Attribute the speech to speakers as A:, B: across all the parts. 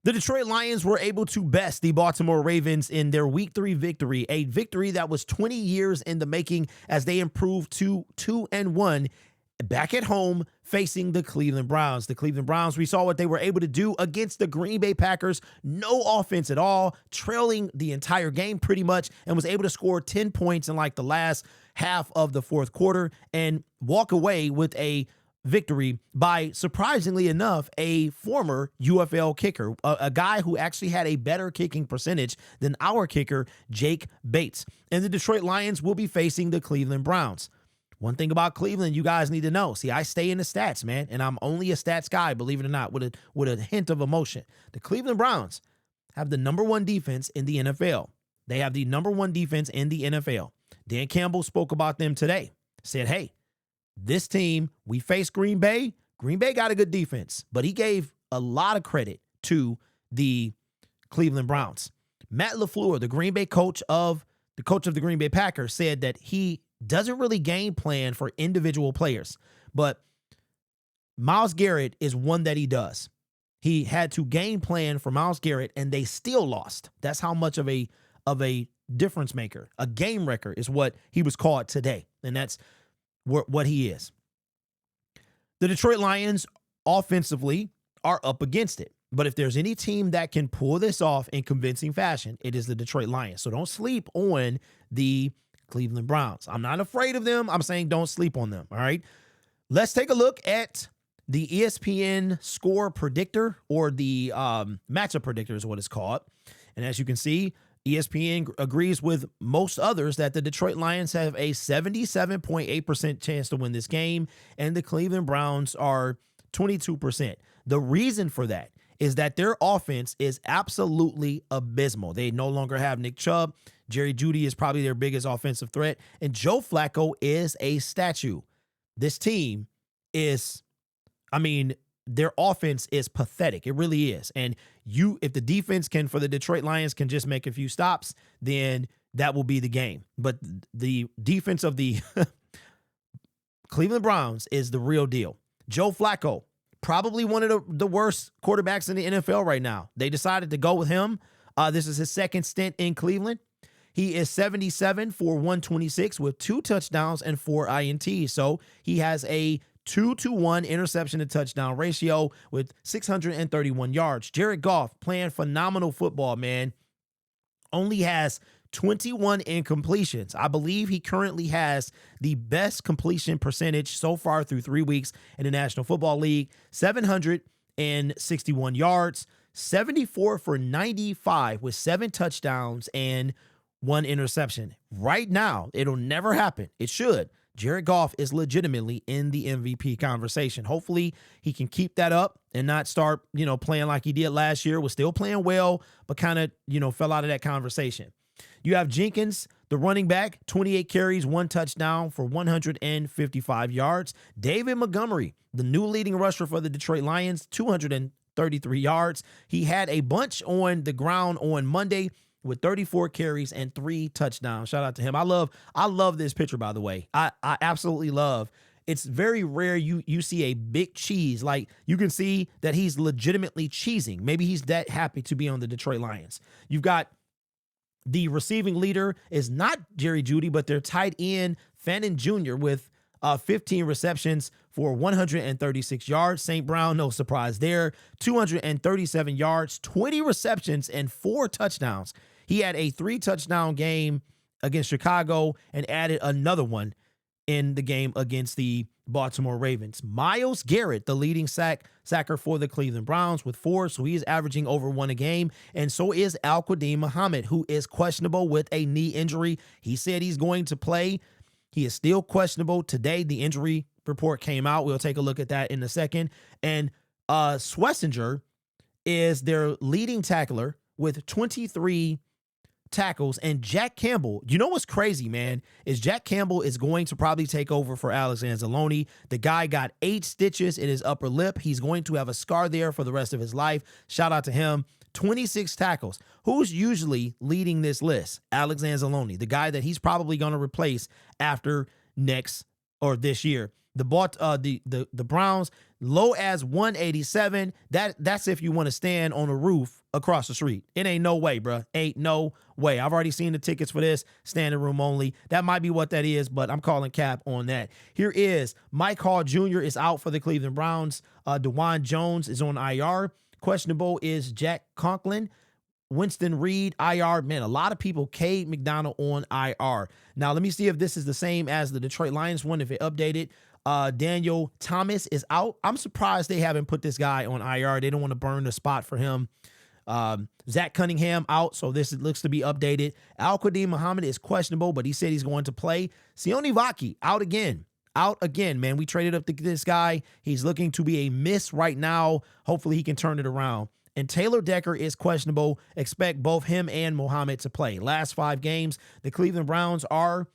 A: The Detroit Lions were able to best the Baltimore Ravens in their Week 3 victory, a victory that was 20 years in the making as they improved to 2-1 back at home facing the Cleveland Browns. The Cleveland Browns, we saw what they were able to do against the Green Bay Packers. No offense at all, trailing the entire game pretty much, and was able to score 10 points in like the last half of the fourth quarter and walk away with a victory by, surprisingly enough, a former UFL kicker, a guy who actually had a better kicking percentage than our kicker, Jake Bates. And the Detroit Lions will be facing the Cleveland Browns. One thing about Cleveland you guys need to know. See, I stay in the stats, man, and I'm only a stats guy, believe it or not, with a hint of emotion. The Cleveland Browns have the #1 defense in the NFL. They have the #1 defense in the NFL. Dan Campbell spoke about them today. Said, hey, this team, we faced Green Bay. Green Bay got a good defense, but he gave a lot of credit to the Cleveland Browns. Matt LaFleur, the Green Bay coach of the Green Bay Packers, said that he doesn't really game plan for individual players, but Myles Garrett is one that he does. He had to game plan for Myles Garrett, and they still lost. That's how much of a difference maker, a game wrecker is what he was called today, and that's what he is. The Detroit Lions offensively are up against it. But if there's any team that can pull this off in convincing fashion, it is the Detroit Lions. So don't sleep on the Cleveland Browns. I'm not afraid of them. I'm saying don't sleep on them. All right. Let's take a look at the ESPN score predictor, or the matchup predictor is what it's called. And as you can see, ESPN agrees with most others that the Detroit Lions have a 77.8% chance to win this game, and the Cleveland Browns are 22%. The reason for that is that their offense is absolutely abysmal. They no longer have Nick Chubb. Jerry Jeudy is probably their biggest offensive threat, and Joe Flacco is a statue. This team is, their offense is pathetic. It really is. And if the defense for the Detroit Lions can just make a few stops, then that will be the game. But the defense of the Cleveland Browns is the real deal. Joe Flacco, probably one of the worst quarterbacks in the NFL right now. They decided to go with him. This is his second stint in Cleveland. He is 77 for 126 with 2 touchdowns and 4 INTs. So he has a 2-to-1 interception to touchdown ratio with 631 yards. Jared Goff playing phenomenal football, man. Only has 21 incompletions. I believe he currently has the best completion percentage so far through 3 weeks in the National Football League. 761 yards, 74 for 95 with 7 touchdowns and 1 interception. Right now, it'll never happen. It should. Jared Goff is legitimately in the MVP conversation. Hopefully he can keep that up and not start, playing like he did last year. Was still playing well, but kind of, fell out of that conversation. You have Jenkins, the running back, 28 carries, 1 touchdown for 155 yards. David Montgomery, the new leading rusher for the Detroit Lions, 233 yards. He had a bunch on the ground on Monday with 34 carries and 3 touchdowns. Shout out to him. I love this picture, by the way. I absolutely love. It's very rare you see a big cheese. Like, you can see that he's legitimately cheesing. Maybe he's that happy to be on the Detroit Lions. You've got the receiving leader is not Jerry Jeudy, but their tight end, Fannin Jr., with 15 receptions for 136 yards. St. Brown, no surprise there, 237 yards, 20 receptions, and 4 touchdowns. He had a 3-touchdown game against Chicago and added another one in the game against the Baltimore Ravens. Myles Garrett, the leading sacker for the Cleveland Browns with 4, so he is averaging over 1 a game, and so is Al-Quadin Muhammad, who is questionable with a knee injury. He said he's going to play. He is still questionable. Today, the injury report came out. We'll take a look at that in a second. And Schlesinger is their leading tackler with 23 tackles. And Jack Campbell, you know what's crazy, man, is Jack Campbell is going to probably take over for Alex Anzalone. The guy got 8 stitches in his upper lip. He's going to have a scar there for the rest of his life. Shout out to him. 26 tackles. Who's usually leading this list? Alex Anzalone, the guy that he's probably going to replace after this year. The Browns low as 187. That's if you want to stand on a roof across the street. It ain't no way, bro. Ain't no way. I've already seen the tickets for this, standing room only. That might be what that is, but I'm calling cap on that. Here is Mike Hall Jr. is out for the Cleveland Browns. DeJuan Jones is on IR. Questionable is Jack Conklin. Winston Reed, IR. Man, a lot of people. Cade McDonald on IR. Now, let me see if this is the same as the Detroit Lions one, if it updated. Daniel Thomas is out. I'm surprised they haven't put this guy on IR. They don't want to burn the spot for him. Zach Cunningham out, so this looks to be updated. Al-Qadim Muhammad is questionable, but he said he's going to play. Sione Vaki out again. Out again, man. We traded up to this guy. He's looking to be a miss right now. Hopefully he can turn it around. And Taylor Decker is questionable. Expect both him and Muhammad to play. Last 5 games, the Cleveland Browns are,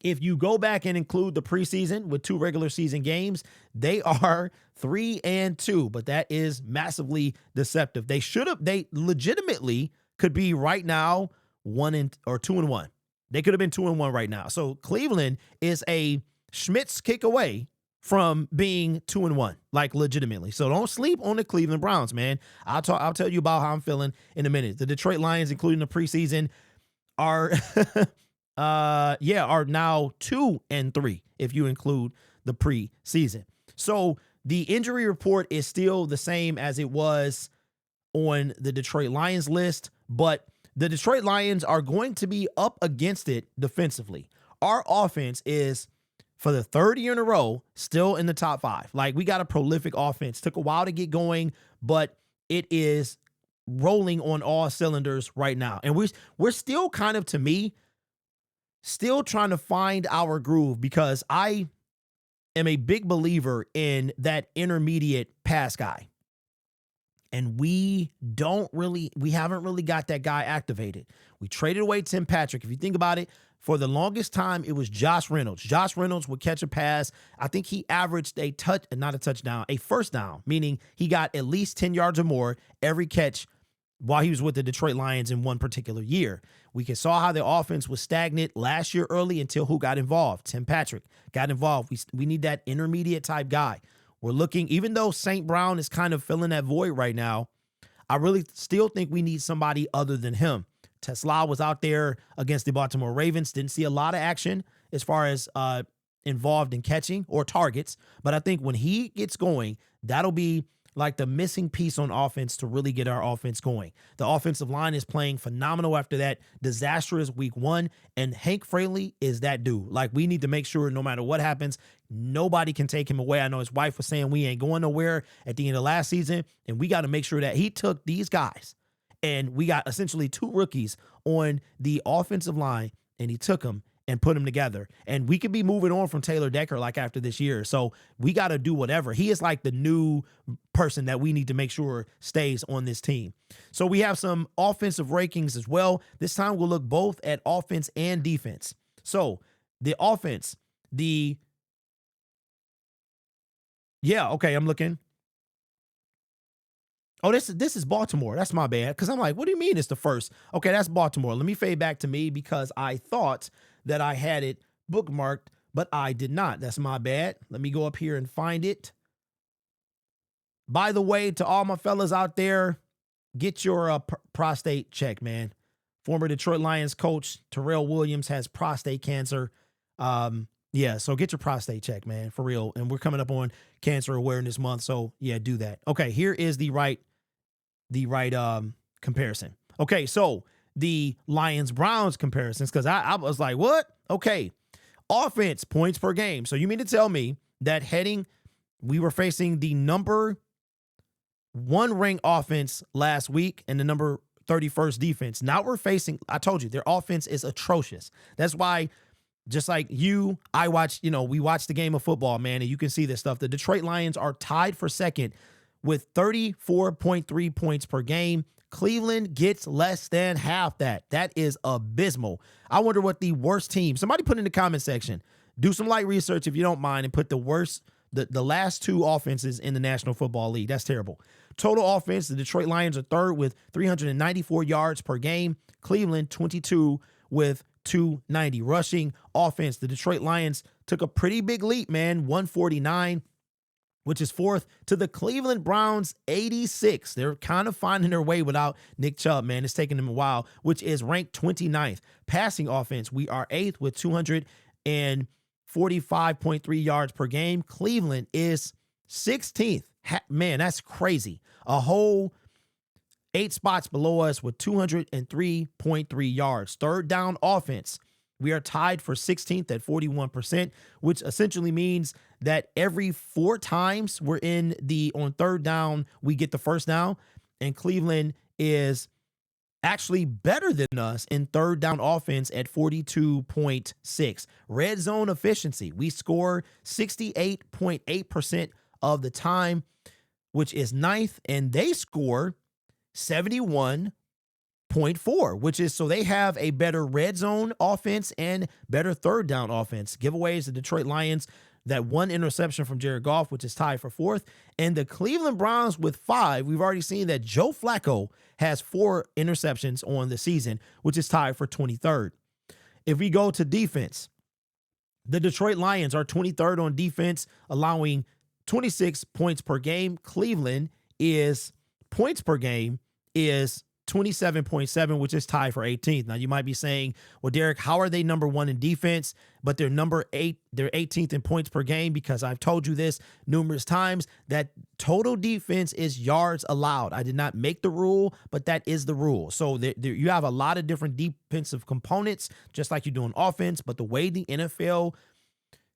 A: if you go back and include the preseason with 2 regular season games, they are 3-2, but that is massively deceptive. They legitimately could be right now 2-1. They could have been 2-1 right now. So Cleveland is a Schmitz kick away from being 2-1, like legitimately. So don't sleep on the Cleveland Browns, man. I'll tell you about how I'm feeling in a minute. The Detroit Lions, including the preseason, are are now 2-3 if you include the preseason. So the injury report is still the same as it was on the Detroit Lions list, but the Detroit Lions are going to be up against it defensively. Our offense is, for the 3rd year in a row, still in the top 5. Like, we got a prolific offense. Took a while to get going, but it is rolling on all cylinders right now. And we're still kind of, to me, still trying to find our groove, because I am a big believer in that intermediate pass guy. And we haven't really got that guy activated. We traded away Tim Patrick. If you think about it, for the longest time, it was Josh Reynolds. Josh Reynolds would catch a pass. I think he averaged a first down, meaning he got at least 10 yards or more every catch while he was with the Detroit Lions in one particular year. We saw how the offense was stagnant last year early until who got involved? Tim Patrick got involved. We need that intermediate type guy. We're looking, even though St. Brown is kind of filling that void right now, I really still think we need somebody other than him. Tesla was out there against the Baltimore Ravens. Didn't see a lot of action as far as involved in catching or targets. But I think when he gets going, that'll be like the missing piece on offense to really get our offense going. The offensive line is playing phenomenal after that disastrous week 1. And Hank Fraley is that dude. Like, we need to make sure no matter what happens, nobody can take him away. I know his wife was saying we ain't going nowhere at the end of last season. And we got to make sure that he took these guys. And we got essentially 2 rookies on the offensive line, and he took them and put them together. And we could be moving on from Taylor Decker like after this year. So we got to do whatever. He is like the new person that we need to make sure stays on this team. So we have some offensive rankings as well. This time we'll look both at offense and defense. So the offense, I'm looking. Oh, this is Baltimore. That's my bad. Because I'm like, what do you mean it's the first? Okay, that's Baltimore. Let me fade back to me because I thought that I had it bookmarked, but I did not. That's my bad. Let me go up here and find it. By the way, to all my fellas out there, get your prostate check, man. Former Detroit Lions coach Terrell Williams has prostate cancer. So get your prostate check, man, for real. And we're coming up on Cancer Awareness Month, so yeah, do that. Okay, here is the right comparison. Okay, so the Lions-Browns comparisons, because I was like, what? Okay, offense, points per game. So you mean to tell me that we were facing the number 1 ranked offense last week and the number 31st defense. Now we're facing, I told you, their offense is atrocious. That's why, just like you, we watch the game of football, man, and you can see this stuff. The Detroit Lions are tied for second with 34.3 points per game. Cleveland gets less than half that. That is abysmal. I wonder what the worst team, somebody put in the comment section, do some light research if you don't mind, and put the last 2 offenses in the National Football League. That's terrible. Total offense, the Detroit Lions are 3rd with 394 yards per game. Cleveland, 22 with 290. Rushing offense, the Detroit Lions took a pretty big leap, man. 149, which is fourth, to the Cleveland Browns 86. They're kind of finding their way without Nick Chubb, man. It's taking them a while, which is ranked 29th. Passing offense, we are 8th with 245.3 yards per game. Cleveland is 16th. Man, that's crazy. A whole 8 spots below us with 203.3 yards. Third down offense, we are tied for 16th at 41%, which essentially means that every 4 times we're on third down, we get the first down. And Cleveland is actually better than us in third down offense at 42.6. Red zone efficiency, we score 68.8% of the time, which is 9th, and they score 71.4, which is, so they have a better red zone offense and better third down offense. Giveaways, the Detroit Lions, that 1 interception from Jared Goff, which is tied for 4th. And the Cleveland Browns with 5, we've already seen that Joe Flacco has 4 interceptions on the season, which is tied for 23rd. If we go to defense, the Detroit Lions are 23rd on defense, allowing 26 points per game. Cleveland is points per game is 27.7, which is tied for 18th. Now you might be saying, well, Derek, how are they number 1 in defense, but they're number 8, they're 18th in points per game? Because I've told you this numerous times, that total defense is yards allowed. I did not make the rule, but that is the rule. So you have a lot of different defensive components, just like you do on offense, but the way the NFL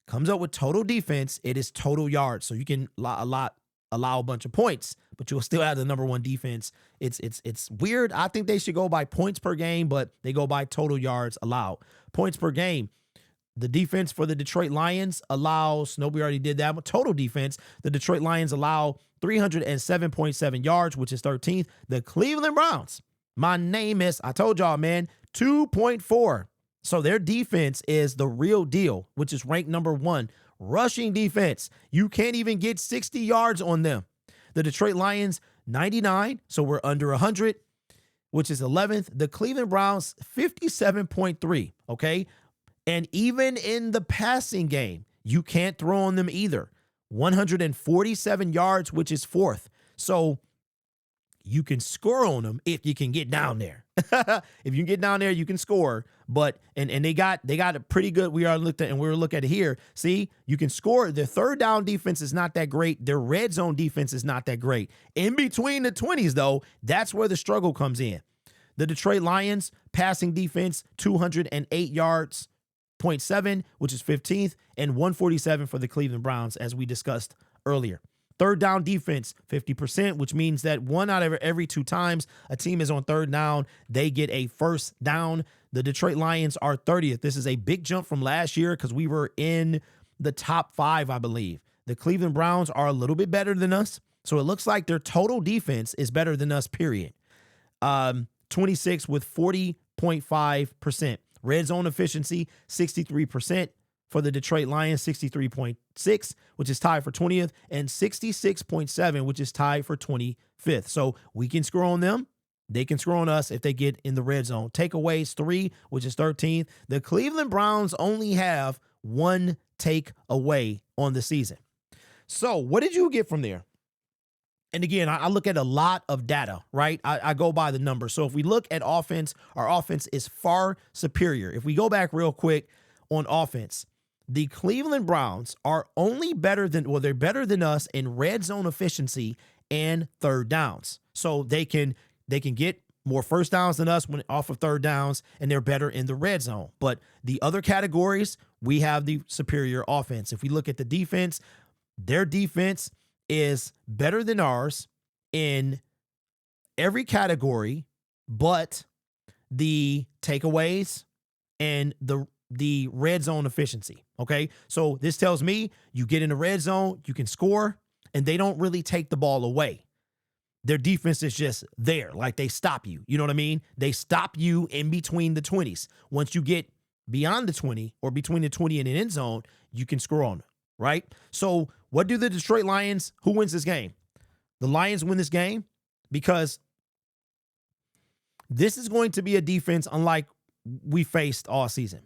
A: comes up with total defense, it is total yards. So you can allow a bunch of points, but you'll still have the number 1 defense. It's weird. I think they should go by points per game, but they go by total yards allowed. Points per game. The defense for the Detroit Lions allows, we already did that, but total defense, the Detroit Lions allow 307.7 yards, which is 13th. The Cleveland Browns, I told y'all, man, 2.4. So their defense is the real deal, which is ranked number 1. Rushing defense, you can't even get 60 yards on them. The Detroit Lions, 99, so we're under 100, which is 11th. The Cleveland Browns, 57.3, okay? And even in the passing game, you can't throw on them either. 147 yards, which is 4th. So you can score on them if you can get down there. If you can get down there, you can score. But and they got a pretty good. We're looking at it here. See, you can score. Their third down defense is not that great. Their red zone defense is not that great. In between the 20s, though, that's where the struggle comes in. The Detroit Lions passing defense, 208 yards, 0.7, which is 15th, and 147 for the Cleveland Browns, as we discussed earlier. Third down defense, 50%, which means that 1 out of every 2 times a team is on third down, they get a first down. The Detroit Lions are 30th. This is a big jump from last year because we were in the top 5, I believe. The Cleveland Browns are a little bit better than us, so it looks like their total defense is better than us, period. 26 with 40.5%. Red zone efficiency, 63%. For the Detroit Lions, 63.6, which is tied for 20th, and 66.7, which is tied for 25th. So we can score on them. They can score on us if they get in the red zone. Takeaways, 3, which is 13th. The Cleveland Browns only have 1 takeaway on the season. So what did you get from there? And again, I look at a lot of data, right? I go by the numbers. So if we look at offense, our offense is far superior. If we go back real quick on offense, the Cleveland Browns are only better than, they're better than us in red zone efficiency and third downs. So they can get more first downs than us when off of third downs, and they're better in the red zone. But the other categories, we have the superior offense. If we look at the defense, their defense is better than ours in every category, but the takeaways and the red zone efficiency. Okay. So this tells me you get in the red zone, you can score, and they don't really take the ball away. Their defense is just there. Like they stop you. You know what I mean? They stop you in between the 20s. Once you get beyond the 20 or between the 20 and the end zone, you can score on them. Right. So what do the Detroit Lions, who wins this game? The Lions win this game because this is going to be a defense unlike we faced all season.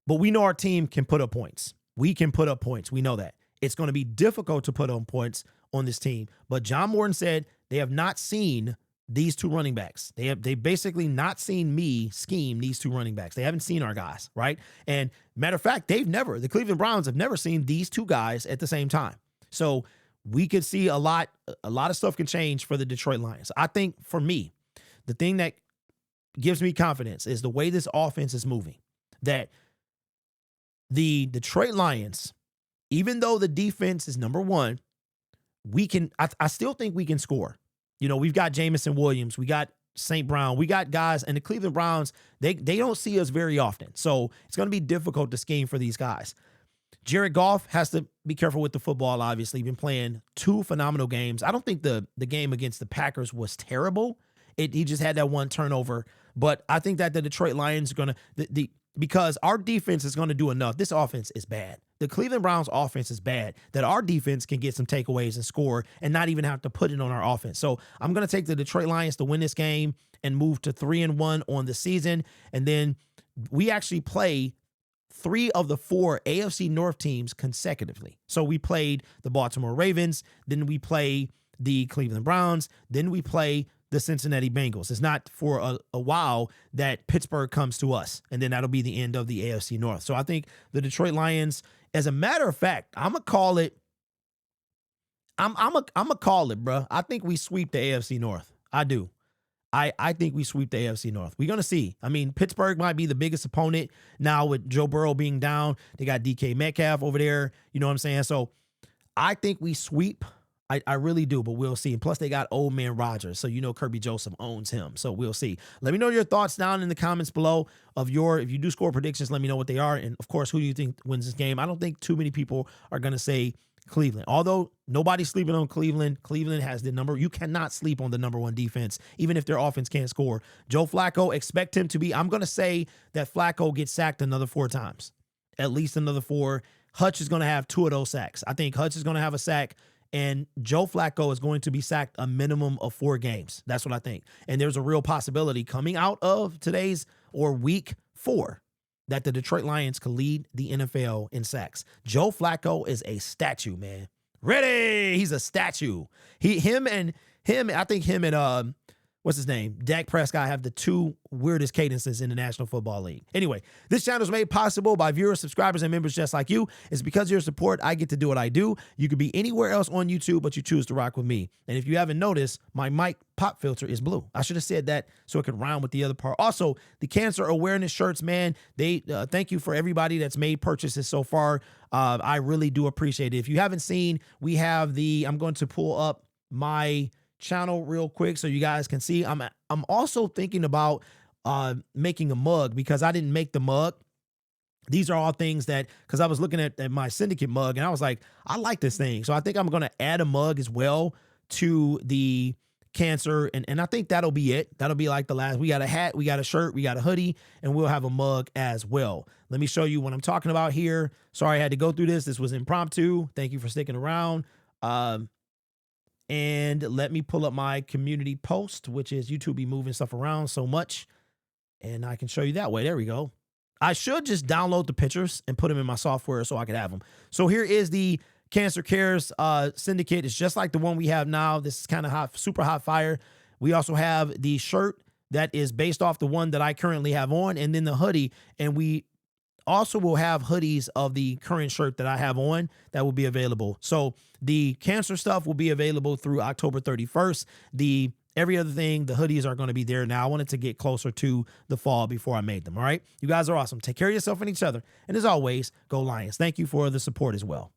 A: But we know our team can put up points. we can put up points. We know that. It's going to be difficult to put on points on this team. But John Morton said they have not seen these two running backs. They basically not seen me scheme these two running backs. They haven't seen our guys, right? And matter of fact, the Cleveland Browns have never seen these two guys at the same time. So we could see a lot of stuff can change for the Detroit Lions. I think for me, the thing that gives me confidence is the way this offense is moving. That the Detroit Lions, even though the defense is number one, I still think we can score. You know, we've got Jamison Williams, we got St. Brown, we got guys, and the Cleveland Browns, they don't see us very often. So it's going to be difficult to scheme for these guys. Jared Goff has to be careful with the football, obviously. He's been playing two phenomenal games. I don't think the game against the Packers was terrible. He just had that one turnover. But I think that the Detroit Lions are going to, because our defense is going to do enough. This offense is bad. The Cleveland Browns offense is bad, that our defense can get some takeaways and score and not even have to put it on our offense. So I'm going to take the Detroit Lions to win this game and move to 3-1 on the season. And then we actually play 3 of the 4 AFC North teams consecutively. So we played the Baltimore Ravens, then we play the Cleveland Browns, then we play the Cincinnati Bengals. It's not for a while that Pittsburgh comes to us, and then that'll be the end of the AFC North. So I think the Detroit Lions, as a matter of fact, I'm gonna call it. I'm gonna call it, bro. I think we sweep the AFC North. I do. I think we sweep the AFC North. We're gonna see. I mean, Pittsburgh might be the biggest opponent now with Joe Burrow being down. They got DK Metcalf over there. You know what I'm saying? So I think we sweep. I really do, but we'll see. And plus, they got old man Rodgers, so you know Kirby Joseph owns him. So we'll see. Let me know your thoughts down in the comments below if you do score predictions, let me know what they are. And, of course, who do you think wins this game? I don't think too many people are going to say Cleveland. Although nobody's sleeping on Cleveland. Cleveland has the number. You cannot sleep on the number one defense, even if their offense can't score. Joe Flacco, expect him to be. I'm going to say that Flacco gets sacked another 4 times, at least another 4. Hutch is going to have 2 of those sacks. I think Hutch is going to have a sack. And Joe Flacco is going to be sacked a minimum of 4 games. That's what I think. And there's a real possibility coming out of today's or week 4 that the Detroit Lions could lead the NFL in sacks. Joe Flacco is a statue, man. Ready? He's a statue. I think him and what's his name? Dak Prescott have the 2 weirdest cadences in the National Football League. Anyway, this channel is made possible by viewers, subscribers, and members just like you. It's because of your support I get to do what I do. You could be anywhere else on YouTube, but you choose to rock with me. And if you haven't noticed, my mic pop filter is blue. I should have said that so it could rhyme with the other part. Also, the cancer awareness shirts, man, they thank you for everybody that's made purchases so far. I really do appreciate it. If you haven't seen, we have I'm going to pull up my channel real quick so you guys can see. I'm also thinking about making a mug, because I didn't make the mug. These are all things that, because I was looking at my Syndicate mug and I was like, I like this thing. So I think I'm going to add a mug as well to the cancer. And I think that'll be it. That'll be like the last. We got a hat, we got a shirt, we got a hoodie, and we'll have a mug as well. Let me show you what I'm talking about here. Sorry I had to go through this. This was impromptu. Thank you for sticking around. And let me pull up my community post, which is YouTube be moving stuff around so much. And I can show you that way. There we go. I should just download the pictures and put them in my software so I could have them. So here is the Cancer Cares Syndicate. It's just like the one we have now. This is kind of hot, super hot fire. We also have the shirt that is based off the one that I currently have on, and then the hoodie. And we also will have hoodies of the current shirt that I have on that will be available. So the cancer stuff will be available through October 31st. Every other thing, the hoodies are going to be there now. I wanted to get closer to the fall before I made them. All right. You guys are awesome. Take care of yourself and each other. And as always, go Lions. Thank you for the support as well.